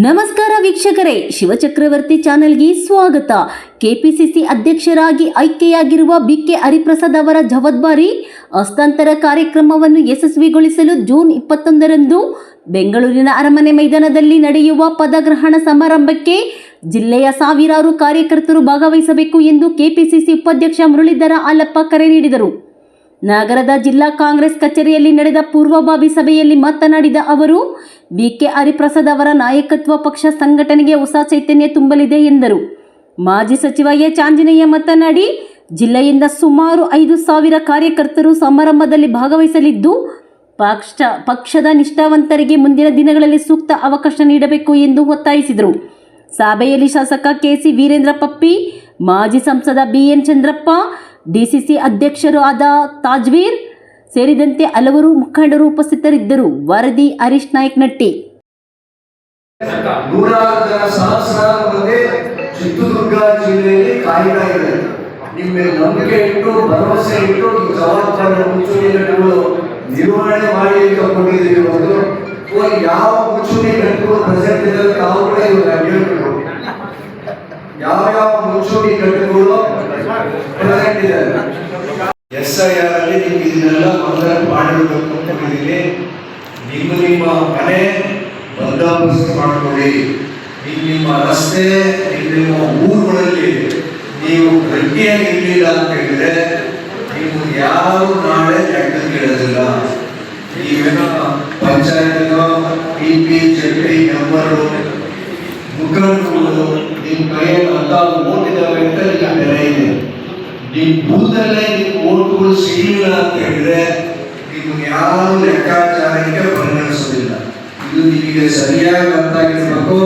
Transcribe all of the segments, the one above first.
ನಮಸ್ಕಾರ ವೀಕ್ಷಕರೇ, ಶಿವಚಕ್ರವರ್ತಿ ಚಾನೆಲ್ಗೆ ಸ್ವಾಗತ. ಕೆಪಿಸಿಸಿ ಅಧ್ಯಕ್ಷರಾಗಿ ಆಯ್ಕೆಯಾಗಿರುವ ಬಿಕೆ ಹರಿಪ್ರಸಾದ್ ಅವರ ಜವಾಬ್ದಾರಿ ಹಸ್ತಾಂತರ ಕಾರ್ಯಕ್ರಮವನ್ನು ಯಶಸ್ವಿಗೊಳಿಸಲು ಜೂನ್ 21ರಂದು ಬೆಂಗಳೂರಿನ ಅರಮನೆ ಮೈದಾನದಲ್ಲಿ ನಡೆಯುವ ಪದಗ್ರಹಣ ಸಮಾರಂಭಕ್ಕೆ ಜಿಲ್ಲೆಯ ಸಾವಿರಾರು ಕಾರ್ಯಕರ್ತರು ಭಾಗವಹಿಸಬೇಕು ಎಂದು ಕೆಪಿಸಿಸಿ ಉಪಾಧ್ಯಕ್ಷ ಮುರಳೀಧರ ಹಾಲಪ್ಪ ಕರೆ ನೀಡಿದರು. ನಗರದ ಜಿಲ್ಲಾ ಕಾಂಗ್ರೆಸ್ ಕಚೇರಿಯಲ್ಲಿ ನಡೆದ ಪೂರ್ವಭಾವಿ ಸಭೆಯಲ್ಲಿ ಮಾತನಾಡಿದ ಅವರು, ಬಿಕೆ ಹರಿಪ್ರಸಾದ್ ಅವರ ನಾಯಕತ್ವ ಪಕ್ಷ ಸಂಘಟನೆಗೆ ಹೊಸ ಚೈತನ್ಯ ತುಂಬಲಿದೆ ಎಂದರು. ಮಾಜಿ ಸಚಿವ ಎಚ್ ಆಂಜನೇಯ ಮಾತನಾಡಿ, ಜಿಲ್ಲೆಯಿಂದ ಸುಮಾರು 5,000 ಕಾರ್ಯಕರ್ತರು ಸಮಾರಂಭದಲ್ಲಿ ಭಾಗವಹಿಸಲಿದ್ದು, ಪಕ್ಷದ ನಿಷ್ಠಾವಂತರಿಗೆ ಮುಂದಿನ ದಿನಗಳಲ್ಲಿ ಸೂಕ್ತ ಅವಕಾಶ ನೀಡಬೇಕು ಎಂದು ಒತ್ತಾಯಿಸಿದರು. ಸಭೆಯಲ್ಲಿ ಶಾಸಕ ಕೆಸಿ ವೀರೇಂದ್ರ ಪಪ್ಪಿ, ಮಾಜಿ ಸಂಸದ ಬಿಎನ್ ಚಂದ್ರಪ್ಪ, ಡಿಸಿಸಿ ಅಧ್ಯಕ್ಷರು ಆದ ತಾಜ್ವೀರ್ ಸೇರಿದಂತೆ ಹಲವರು ಮುಖಂಡರು ಉಪಸ್ಥಿತರಿದ್ದರು. ವರದಿ ಹರೀಶ್ ನಾಯ್ಕ್ ನಟ್ಟಿ. ಸಹಸ್ರಾರು ಮಂದಿ ಚಿತ್ರದುರ್ಗ ಜಿಲ್ಲೆಯಲ್ಲಿ ಕಾಯ್ತಾ ಇದೆ. ನಿಮ್ಮ ನಂಬಿಕೆ ಇಟ್ಟು ಭರವಸೆ ಇಟ್ಟು ಈ ಜವಾಬ್ದಾರಿ ಮುಚ್ಚುಣಿಗಳು ನಿರ್ವಹಣೆ ಮಾಡಿ ಕೊಟ್ಟಿದ್ದೀವಿ. ಒಂದು ಯಾವ ಮುಚ್ಚುಣಿಗಳು ಪ್ರೆಸೆಂಟ್ ಇದ್ದಾರೆ ತಾವು ಕೂಡ ಇವಾಗ ಹೇಳ್ಬೇಕು. ಯಾವ ಮುಚ್ಚುಣಿ ಘಟಕಗಳು ಪ್ರೆಸೆಂಟ್ ಇದೆ. SIR ಅಲ್ಲಿ ನಿಮ್ಗೆ ಇದನ್ನೆಲ್ಲ ಮೊದಲ ಮಾಡಿರಬೇಕು ಅಂತ ಹೇಳಿದ್ದೀನಿ. ನಿಮ್ಮ ಮನೆ ಬಂದೋಬಸ್ತ್ ಮಾಡ್ಕೊಳ್ಳಿ. ನಿಮ್ಮ ರಸ್ತೆ, ನಿಮ್ಮ ಊರುಗಳಲ್ಲಿ ನೀವು ಗಟ್ಟಿಯಾಗಿ ಇರಲಿಲ್ಲ ಅಂತ ಹೇಳಿದ್ರೆ ನೀವು ಯಾರು ನಾಳೆ ಲೆಕ್ಕಕ್ಕೆ ಇಡೋದಿಲ್ಲ. ನೀವೇನೋ ಪಂಚಾಯತ್ನೋ PP ಜೆಪಿ ಮೆಂಬರು ಮುಖಂಡರು ನಿಮ್ಮ ಕೈಯಲ್ಲಿ ಅಂತ ಓಟಿದಾವೆ ಅಂತ ಈಗ ಬೆಲೆ ಇದೆ. ನಿಮ್ಮ ಬೂದಲ್ಲೇ ನಿಮ್ಮ ಓಟುಗಳು ಸಿಗಲಿಲ್ಲ ಅಂತ ಹೇಳಿದ್ರೆ ನಿಮ್ಗೆ ಯಾರು ಲೆಕ್ಕಾಚಾರಕ್ಕೆ ಪರಿಗಣಿಸೋದಿಲ್ಲ. ಇದು ನಿಮಗೆ ಸರಿಯಾಗಿ ಅರ್ಥ ಆಗಿರ್ಬೇಕು.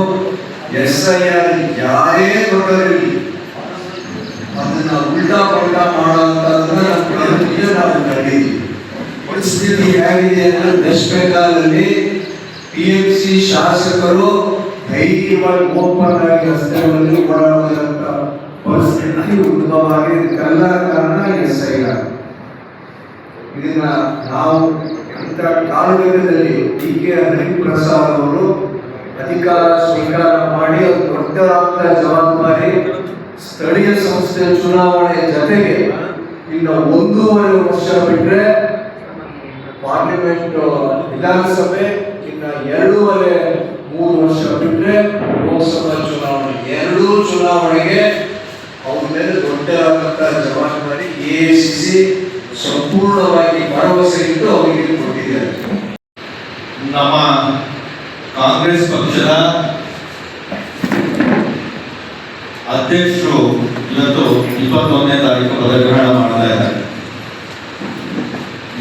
SIR ಯಾರೇ ಕೊಟ್ಟರಿರಲಿ ಅದನ್ನ ಉಲ್ಟಾ ಪಲ್ಟಾ ಮಾಡೋಂಥದ್ದನ್ನ ನಾವು ಕಂಡಿದ್ದೀವಿ. ಪರಿಸ್ಥಿತಿ ಹೇಗಿದೆ ಅಂದ್ರೆ ವೆಸ್ಟ್ ಬೆಂಗಾಲಲ್ಲಿ TMC ಶಾಸಕರು ಧೈರ್ಯವಾಗಿ ಓಪನ್ ಆಗಿ ರಸ್ತೆಗಳಲ್ಲಿ ಓಡಾಡುವಂತ ಪರಿಸ್ಥಿತಿ ಉದ್ಭವ ಆಗಿದೆ. ಇದಕ್ಕೆಲ್ಲ ಕಾರಣ SIR. ಇದನ್ನ ನಾವು ಇಂಥ ಕಾಲಘಟ್ಟದಲ್ಲಿ ಬಿಕೆ ಹರಿಪ್ರಸಾದ್ ಅವರು ಅಧಿಕಾರ ಸ್ವೀಕಾರ ಮಾಡಿ ಅದು ದೊಡ್ಡದಾದ ಜವಾಬ್ದಾರಿ. ಸ್ಥಳೀಯ ಸಂಸ್ಥೆ ಚುನಾವಣೆ ಜೊತೆಗೆ ಇನ್ನು 1.5 ವರ್ಷ ಬಿಟ್ರೆ ಪಾರ್ಲಿಮೆಂಟ್ ವಿಧಾನಸಭೆ, ಇನ್ನು 2.5-3 ವರ್ಷ ಬಿಟ್ರೆ ಲೋಕಸಭಾ ಚುನಾವಣೆ. ಎರಡೂ ಚುನಾವಣೆಗೆ ಅವ್ರ ಮೇಲೆ ದೊಡ್ಡದಾದಂತ ಜವಾಬ್ದಾರಿ AICC ಸಂಪೂರ್ಣವಾಗಿ ಭರವಸೆ ಇಟ್ಟು ಅವರಿಗೆ ಕೊಟ್ಟಿದ್ದಾರೆ. ನಮ್ಮ ಕಾಂಗ್ರೆಸ್ ಪಕ್ಷದ ಅಧ್ಯಕ್ಷರು ಇವತ್ತು 21ನೇ ತಾರೀಕು ಪದಗ್ರಹಣ ಮಾಡ್ತಾ ಇದ್ದಾರೆ.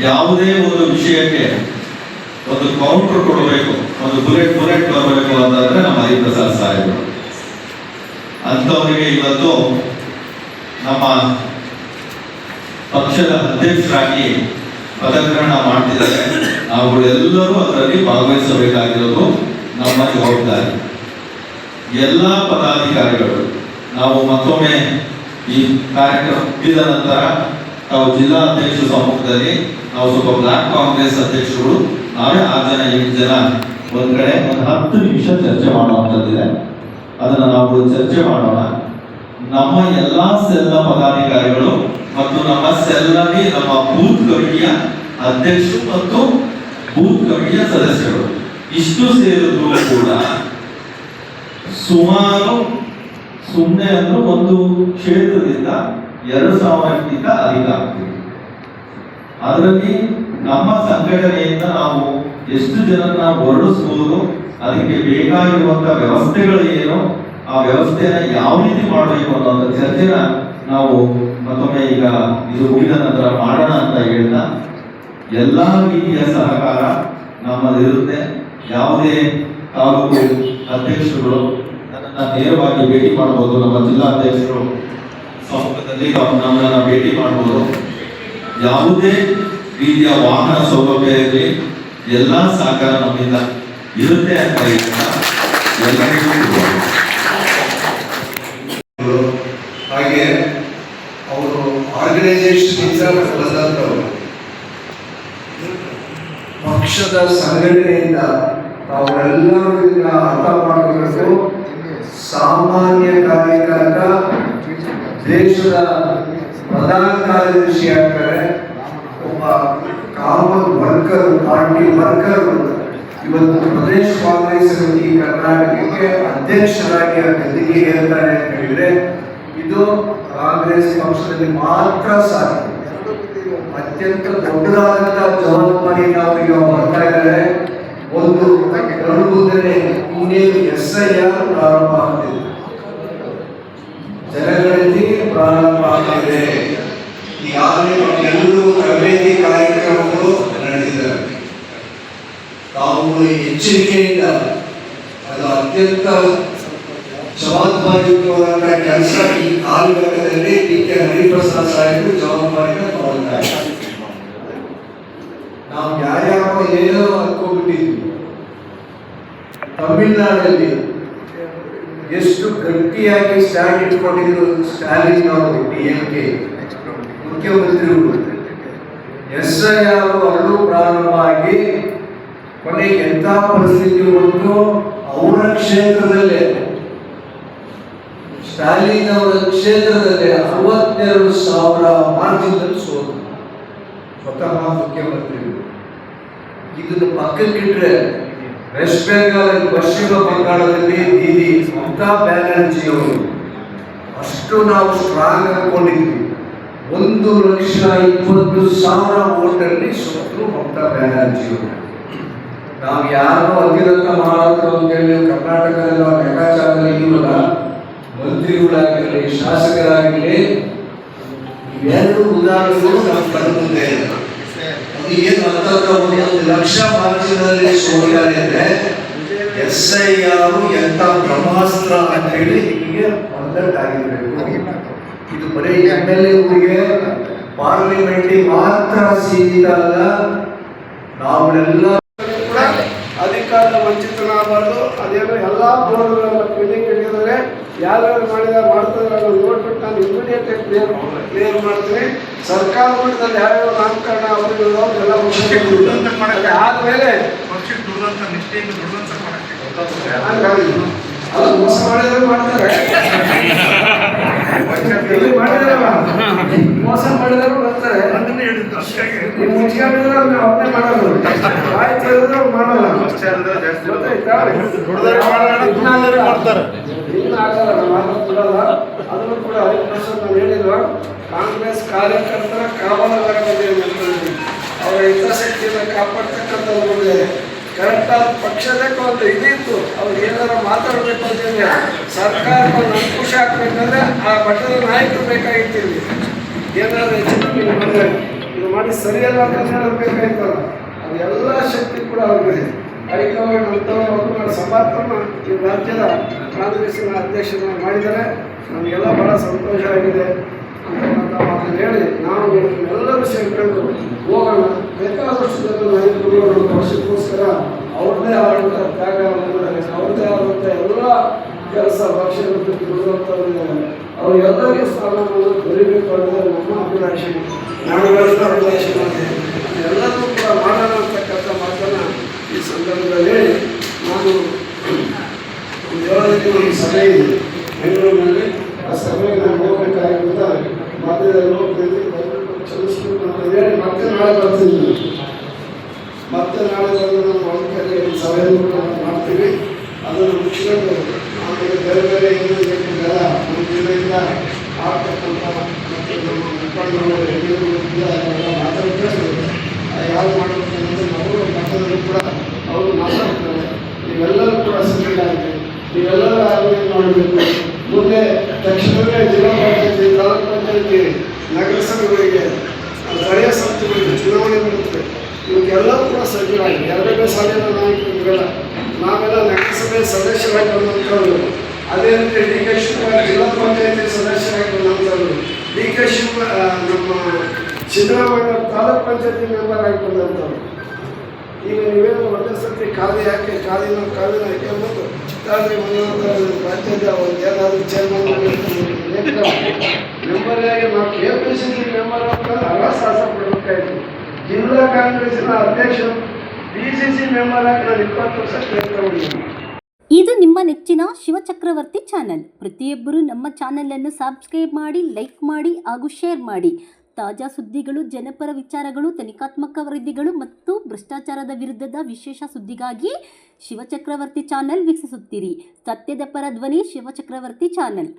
ಯಾವುದೇ ಒಂದು ವಿಷಯಕ್ಕೆ ಒಂದು ಕೌಂಟರ್ ಕೊಡಬೇಕು, ಒಂದು ಬುಲೆಟ್ ಬರಬೇಕು ಅಂತಂದ್ರೆ ನಮ್ಮ ಹರಿಪ್ರಸಾದ್ ಸಾಹೇಬರು ಅಂತವರಿಗೆ ಇವತ್ತು ನಮ್ಮ ಪಕ್ಷದ ಅಧ್ಯಕ್ಷರಾಗಿ ಪದಗ್ರಹಣ ಮಾಡ್ತಿದ್ದಾರೆ. ನಾವುಗಳೆಲ್ಲರೂ ಅದರಲ್ಲಿ ಭಾಗವಹಿಸಬೇಕಾಗಿರೋದು ನಮ್ಮ ಜವಾಬ್ದಾರಿ. ಎಲ್ಲ ಪದಾಧಿಕಾರಿಗಳು ನಾವು ಮತ್ತೊಮ್ಮೆ ಈ ಕಾರ್ಯಕ್ರಮ ಮುಗಿದ ನಂತರ ನಾವು ಜಿಲ್ಲಾ ಅಧ್ಯಕ್ಷರ ಸಮ್ಮುಖದಲ್ಲಿ ನಾವು ಸ್ವಲ್ಪ ಬ್ಲಾಕ್ ಕಾಂಗ್ರೆಸ್ ಅಧ್ಯಕ್ಷರು ನಾವೇ 6 ಜನ 8 ಜನ ಒಂದ್ ಕಡೆ ಒಂದು 10 ನಿಮಿಷ ಚರ್ಚೆ ಮಾಡುವಂಥದ್ದಿದೆ. ಅದನ್ನ ನಾವು ಚರ್ಚೆ ಮಾಡೋಣ. ನಮ್ಮ ಎಲ್ಲಾ ಸೆಲ್ನ ಪದಾಧಿಕಾರಿಗಳು ಮತ್ತು ನಮ್ಮ ಸೆಲ್ನಲ್ಲಿ ನಮ್ಮ ಬೂತ್ ಕಮಿಟಿಯ ಅಧ್ಯಕ್ಷರು ಮತ್ತು ಬೂತ್ ಕಮಿಟಿಯ ಸದಸ್ಯರು ಇಷ್ಟು ಸೇರಿದ್ರು ಕೂಡ ಸುಮ್ಮನೆ ಅಂದ್ರೆ ಒಂದು ಕ್ಷೇತ್ರದಿಂದ 2,000ಕ್ಕಿಂತ ಅಧಿಕ ಆಗ್ತೀವಿ. ಅದರಲ್ಲಿ ನಮ್ಮ ಸಂಘಟನೆಯಿಂದ ನಾವು ಎಷ್ಟು ಜನರನ್ನ ಹೊರಡಿಸಬಹುದು, ಅದಕ್ಕೆ ಬೇಕಾಗಿರುವಂತಹ ವ್ಯವಸ್ಥೆಗಳು ಏನು, ಆ ವ್ಯವಸ್ಥೆನ ಯಾವ ರೀತಿ ಮಾಡಬೇಕು ಅನ್ನೋ ಚರ್ಚೆನ ನಾವು ಮತ್ತೊಮ್ಮೆ ಈಗ ಇದು ಮುಗಿದ ನಂತರ ಮಾಡೋಣ ಅಂತ ಹೇಳ್ತಾ ಎಲ್ಲ ರೀತಿಯ ಸಹಕಾರ ನಮ್ಮದಿರುತ್ತೆ. ಯಾವುದೇ ತಾಲೂಕು ಅಧ್ಯಕ್ಷರುಗಳು ನನ್ನನ್ನು ನೇರವಾಗಿ ಭೇಟಿ ಮಾಡಬಹುದು. ನಮ್ಮ ಜಿಲ್ಲಾಧ್ಯಕ್ಷರು ಸಮ್ಮುಖದಲ್ಲಿ ನಮ್ಮನ್ನ ಭೇಟಿ ಮಾಡಬಹುದು. ಯಾವುದೇ ರೀತಿಯ ವಾಹನ ಸೌಲಭ್ಯ ಇರಲಿ, ಎಲ್ಲ ಸಹಕಾರ ನಮ್ಮಿಂದ ಇರುತ್ತೆ ಅಂತ ಎಲ್ಲರಿಗೂ. ಹಾಗೆ ಅವರು ಆರ್ಗನೈಸೇಷನ್ ಬಂದಂತವರು ಪಕ್ಷದ ಸಂಘಟನೆಯಿಂದ ತಾವೆಲ್ಲರೂ ಅರ್ಥ ಮಾಡಿದ್ರೆ ಕಾರ್ಯದರ್ಶಿ ಆಗ್ತಾರೆ, ಒಬ್ಬ ಕಾಮನ್ ವರ್ಕರ್, ಪಾರ್ಟಿ ವರ್ಕರ್ ಇವತ್ತು ಪ್ರದೇಶ ಕಾಂಗ್ರೆಸ್ ಸಮಿತಿ ಕರ್ನಾಟಕಕ್ಕೆ ಅಧ್ಯಕ್ಷರಾಗಿ ಗದ್ದಿಗೆ ಏರ್ತಾರೆ ಅಂತ ಹೇಳಿದ್ರೆ ಇದು ಕಾಂಗ್ರೆಸ್ ಪಕ್ಷದಲ್ಲಿ ಮಾತ್ರ ಸಾಧ್ಯ. ಅತ್ಯಂತ ದೊಡ್ಡದಾದಂತಹ ಜವಾಬ್ದಾರಿ ನಾವು ಈಗ ಬರ್ತಾ ಇದ್ದಾರೆ. ಒಂದು ಗಡುವುದನ್ನೇ ಇನ್ನೇನು SIR ಪ್ರಾರಂಭ ಆಗ್ತಿದೆ, ಜನಗಣತಿ ಪ್ರಾರಂಭ ಆಗ್ತಿದೆ. ಈಗಾಗಲೇ ಎಲ್ಲರೂ ತರಬೇತಿ ಕಾರ್ಯಕ್ರಮಗಳು ನಡೆದಿದ್ದಾರೆ. ತಾವು ಎಚ್ಚರಿಕೆಯಿಂದ ಅದು ಅತ್ಯಂತ ಜವಾಬ್ದಾರಿಯುತವಾದ ಕೆಲಸ. ಈ ಕಾಲಘಟ್ಟದಲ್ಲಿ DK ಹರಿಪ್ರಸಾದ್ ಸಾಹೇಬರು ಜವಾಬ್ದಾರಿನ ತಗೊಳ್ತಾರೆ. ನಾವು ಯಾರ್ಯಾರೋ ಏನೋ ಅನ್ಕೊಂಡ್ಬಿಟ್ಟಿದ್ವಿ. ತಮಿಳುನಾಡಲ್ಲಿ ಎಷ್ಟು ಗಟ್ಟಿಯಾಗಿ ಸ್ಟ್ಯಾಂಡ್ ಇಟ್ಕೊಂಡಿದ್ರು ಸ್ಟಾಲಿನ್ ಅವರು, DMK ಮುಖ್ಯಮಂತ್ರಿಗಳು. SIR ಅಲ್ಲೂ ಪ್ರಾರಂಭ ಆಗಿ ಕೊನೆಗೆ ಎಂಥ ಪರಿಸ್ಥಿತಿ ಬಂತು, ಅವರ ಕ್ಷೇತ್ರದಲ್ಲೇ ಸ್ಟಾಲಿನ್ ಅವರ ಕ್ಷೇತ್ರದಲ್ಲಿ 62,000 ಮಾರ್ಜಿನಲ್ಲಿ ಸೋತು ಸ್ವತಃ ಮುಖ್ಯಮಂತ್ರಿಗಳು. ಇದನ್ನು ಪಕ್ಕಕ್ಕಿಟ್ರೆ ವೆಸ್ಟ್ ಬೆಂಗಾಲ್, ಪಶ್ಚಿಮ ಬಂಗಾಳದಲ್ಲಿ ದೀದಿ ಮಮತಾ ಬ್ಯಾನರ್ಜಿ ಅವರು ಅಷ್ಟು ನಾವು ಸ್ಟ್ರಾಂಗ್ ಅನ್ಕೊಂಡಿದ್ವಿ. 1,20,000 ವೋಟಲ್ಲಿ ಸೋತರು ಮಮತಾ ಬ್ಯಾನರ್ಜಿ ಅವರು. ನಾವು ಯಾರೋ ಅತಿರಥ ಮಾಡೋದು ಅಂತೇಳಿ ಕರ್ನಾಟಕದಲ್ಲಿ ನಾವು ಲೆಕ್ಕಾಚಾರದಲ್ಲಿ ಇರುವಲ್ಲ, ಮಂತ್ರಿಗಳಾಗಿರಲಿ ಶಾಸಕರಾಗಿರಲಿ, ಇವೆರಡು ಉದಾಹರಣೆಗಳು ನಮ್ಮ ಕಣ್ಣು ಮುಂದೆ ಇದೆ. ಅದು ಏನು ಅಂತಂದ್ರೆ 1,00,000 ಮಾರ್ಜಿನಲ್ಲಿ ಸೋತಿದ್ದಾರೆ ಅಂದ್ರೆ SIR ಎಂತ ಬ್ರಹ್ಮಾಸ್ತ್ರ ಅಂತ ಹೇಳಿ ಹೀಗೆ ಆಗಿರಬೇಕು. ಇದು ಬರೀ MLA ಊರಿಗೆ ಪಾರ್ಲಿಮೆಂಟಿಗೆ ಮಾತ್ರ ಸೀಮಿತ ಅಲ್ಲ. ನಾವೆಲ್ಲ ಅಧಿಕಾರದ ವಂಚಿತನಾಗಬಾರ್ದು. ಅದೇನೋ ಎಲ್ಲ ಬೋರ್ಡ್ಗಳನ್ನ ಪೆಂಡಿಂಗ್ ಇಟ್ಟಿದ್ದಾರೆ, ಯಾರ್ಯಾರು ಮಾಡ್ತಾರೆ ಅದನ್ನು ನೋಡ್ಬಿಟ್ಟು ನಾನು ಇಮಿಡಿಯೇಟ್ ಕ್ಲಿಯರ್ ಮಾಡ್ತೀನಿ. ಸರ್ಕಾರ ಮಟ್ಟದಲ್ಲಿ ಯಾವ್ಯಾವ ನಾಮಕರಣ ಅವರಿಗೆಲ್ಲ ಆದ್ಮೇಲೆ ಅದು ಮೋಸ ಮಾಡಿದ್ರೆ ಮಾಡ್ತಾರೆ, ಮೋಸ ಮಾಡಿದ್ರು ಬರ್ತಾರೆ. ನೀವು ಮುಚ್ಕೊಂಡಿದ್ರೆ ಅವನ್ನೇ ಮಾಡೋದು, ಆಯ್ತು ಹೇಳಿದ್ರೆ ಅವ್ರು ಮಾಡಲ್ಲ. ಇನ್ನು ಆಗಲ್ಲ, ನಾವು ಆಗೋದು ಬಿಡಲ್ಲ. ಅದನ್ನು ಕೂಡ 100% ನಾನು ಹೇಳಿದ್ರು. ಕಾಂಗ್ರೆಸ್ ಕಾರ್ಯಕರ್ತರ ಕಾವಲುಗಾರರಲ್ಲಿ ಅವರ ಹಿತಾಸಕ್ತಿಯನ್ನು ಕಾಪಾಡ್ತಕ್ಕಂಥದ್ದು ಕರೆಕ್ಟಾದ ಪಕ್ಷದೇ ಒಂದು ಇದಿತ್ತು. ಅವ್ರು ಏನಾರ ಮಾತಾಡಬೇಕು ಅಂತಂದ್ರೆ ಸರ್ಕಾರಕ್ಕೆ ಒಂದು ಅಂಕುಶ ಹಾಕ್ಬೇಕಂದ್ರೆ ಆ ಮಟ್ಟದ ನಾಯಕರು ಬೇಕಾಗಿತ್ತು. ಏನಾದ್ರು ಹೆಚ್ಚು ಇದು ಮಾಡಿ ಸರಿಯಲ್ಲ ಅಂತ ಬೇಕಾಯ್ತಲ್ಲ, ಅದು ಎಲ್ಲ ಶಕ್ತಿ ಕೂಡ ಅವ್ರಿಗೆ ಹೈಕಮಾಂಡ್ ಅಂತವರು ಸಮರ್ಥನ ಈ ರಾಜ್ಯದ ಕಾಂಗ್ರೆಸ್ಸಿನ ಅಧ್ಯಕ್ಷರನ್ನು ಮಾಡಿದ್ದಾರೆ. ನಮಗೆಲ್ಲ ಬಹಳ ಸಂತೋಷ ಆಗಿದೆ ಅಂತ ಮಾತನ್ನು ಹೇಳಿ ನಾವು ಎಲ್ಲರೂ ಸೇರ್ಕೊಂಡು ಹೋಗೋಣ. ಬೇಕಾದಷ್ಟು ಜನ ನಾಯಕರು ವರ್ಷಕ್ಕೋಸ್ಕರ ಅವ್ರದ್ದೇ ಆದಂಥ ತ್ಯಾಗ ಮಾಡಿದ್ದಾರೆ, ಅವ್ರದ್ದೇ ಆದಂಥ ಎಲ್ಲ ಕೆಲಸ ಭಕ್ಷ್ಯ ದುಡಿದಂಥವ್ರಿದ್ದಾರೆ. ಅವ್ರು ಎಲ್ಲರಿಗೂ ಸ್ಥಾನವನ್ನು ಬರೀಬೇಕು ಅನ್ನೋದು ನಮ್ಮ ಅಭಿಲಾಷೆ, ನಾಡುಗಳ ಅಭಿಲಾಷೆ. ಎಲ್ಲರೂ ಕೂಡ ಮಾಡೋಣ ಅಂತಕ್ಕಂಥ ಮಾತನ್ನು ಈ ಸಂದರ್ಭದಲ್ಲಿ ಹೇಳಿ ನಾನು ಒಂದು ಸಭೆ ಇದೆ ಬೆಂಗಳೂರಿನಲ್ಲಿ. ಆ ಸಭೆಗೆ ನಾನು ಹೋಗಬೇಕಾಗಿರುತ್ತ ಮಧ್ಯದಲ್ಲಿ ಹೋಗ್ತಿದ್ವಿ, ಚಲಿಸ್ಬೇಕು ಅಂತ ಹೇಳಿ ಮತ್ತೆ ನಾಳೆ ಬರ್ತಿದ್ವಿ. ಮತ್ತೆ ನಾಳೆ ಬಂದು ನಾವು ಮೌಖಿಕತೆ ಸಭೆಯನ್ನು ಕೂಡ ಮಾಡ್ತೀವಿ. ಅದನ್ನು ಮುಗಿಸ್ಕೊಂಡು ಆಮೇಲೆ ಬೇರೆ ಬೇರೆ ಏನು ಬೇಕಿಲ್ಲ ನಮ್ಮ ಜಿಲ್ಲೆಯಿಂದ ಆಗ್ತಕ್ಕಂಥ ಮತ್ತು ನಮ್ಮ ಮುಖಂಡರು ಎಲ್ಲ ಮಾತಾಡ್ತಾರೆ. ಯಾರು ಮಾಡಬೇಕು ಅನ್ನೋದು ಅವರು ಮಟ್ಟದಲ್ಲಿ ಕೂಡ ಅವರು ಮಾತಾಡ್ತಾರೆ. ನೀವೆಲ್ಲರೂ ಕೂಡ ಸರಿಯಾಗಿದೆ, ನೀವೆಲ್ಲರೂ ಆಲೋಚನೆ ಮಾಡಬೇಕು. ಮುಂದೆ ತಕ್ಷಣವೇ ಜಿಲ್ಲಾ ಪಂಚಾಯತಿ, ತಾಲೂಕು ಪಂಚಾಯತಿ, ನಗರಸಭೆಗಳಿಗೆ, ಸ್ಥಳೀಯ ಸಂಸ್ಥೆಗಳಿಗೆ ಚುನಾವಣೆ ಬರುತ್ತೆ. ಇವಕ್ಕೆಲ್ಲರೂ ಕೂಡ ಸಜ್ಜಾಗಿ ಎರಡನೇ ಸಾಲಿನ ನಾಯಕರುಗಳ ನಾವೆಲ್ಲ ನಗರಸಭೆ ಸದಸ್ಯರಾಗಿ ಬಂದಂಥವ್ರು. ಅದೇ ರೀತಿ DK ಶಿವಕುಮಾರ್ ಜಿಲ್ಲಾ ಪಂಚಾಯತಿ ಸದಸ್ಯರಾಗಿ ಬಂದಂಥವ್ರು, DK ನಮ್ಮ ಸಿದ್ದರಾಮಯ್ಯ ತಾಲೂಕು ಪಂಚಾಯತಿ ಮೆಂಬರ್ ಆಗಿ ಬಂದಂಥವ್ರು. ಈಗ ನೀವೇನು ಒಂದೇ ಸರ್ತಿ ಖಾಲಿ ಹಾಕಿ ಖಾಲಿನ ಹಾಕಿ ಅಂದ್ಬಿಟ್ಟು ಚಿತ್ತಾದ್ರಿ ರಾಜ್ಯದ ಒಂದು ಏನಾದರೂ ಚೇರ್ಮನ್ ಮೆಂಬರ್ ಆಗಿ ನಾವು KPCC ಮೆಂಬರ್ ಆಗ್ತಂದ್ರೆ ಅವಾಸಾಸ ಪಡಬೇಕಾಯ್ತು. ಜಿಲ್ಲಾ ಕಾಂಗ್ರೆಸ್ಸಿನ ಅಧ್ಯಕ್ಷರು PCC ಮೆಂಬರ್ ಆಗಿ ನಾನು 20 ವರ್ಷ ಕೇಳ್ಕೊಂಡಿದ್ದೀನಿ. ಇದು ನಿಮ್ಮ ನೆಚ್ಚಿನ ಶಿವಚಕ್ರವರ್ತಿ ಚಾನಲ್. ಪ್ರತಿಯೊಬ್ಬರು ನಮ್ಮ ಚಾನಲನ್ನು ಸಬ್ಸ್ಕ್ರೈಬ್ ಮಾಡಿ, ಲೈಕ್ ಮಾಡಿ ಹಾಗೂ ಶೇರ್ ಮಾಡಿ. ತಾಜಾ ಸುದ್ದಿಗಳು, ಜನಪರ ವಿಚಾರಗಳು, ತನಿಖಾತ್ಮಕ ವರದಿಗಳು ಮತ್ತು ಭ್ರಷ್ಟಾಚಾರದ ವಿರುದ್ಧದ ವಿಶೇಷ ಸುದ್ದಿಗಾಗಿ ಶಿವಚಕ್ರವರ್ತಿ ಚಾನೆಲ್ ವೀಕ್ಷಿಸುತ್ತೀರಿ. ಸತ್ಯದ ಪರ ಧ್ವನಿ ಶಿವಚಕ್ರವರ್ತಿ ಚಾನೆಲ್.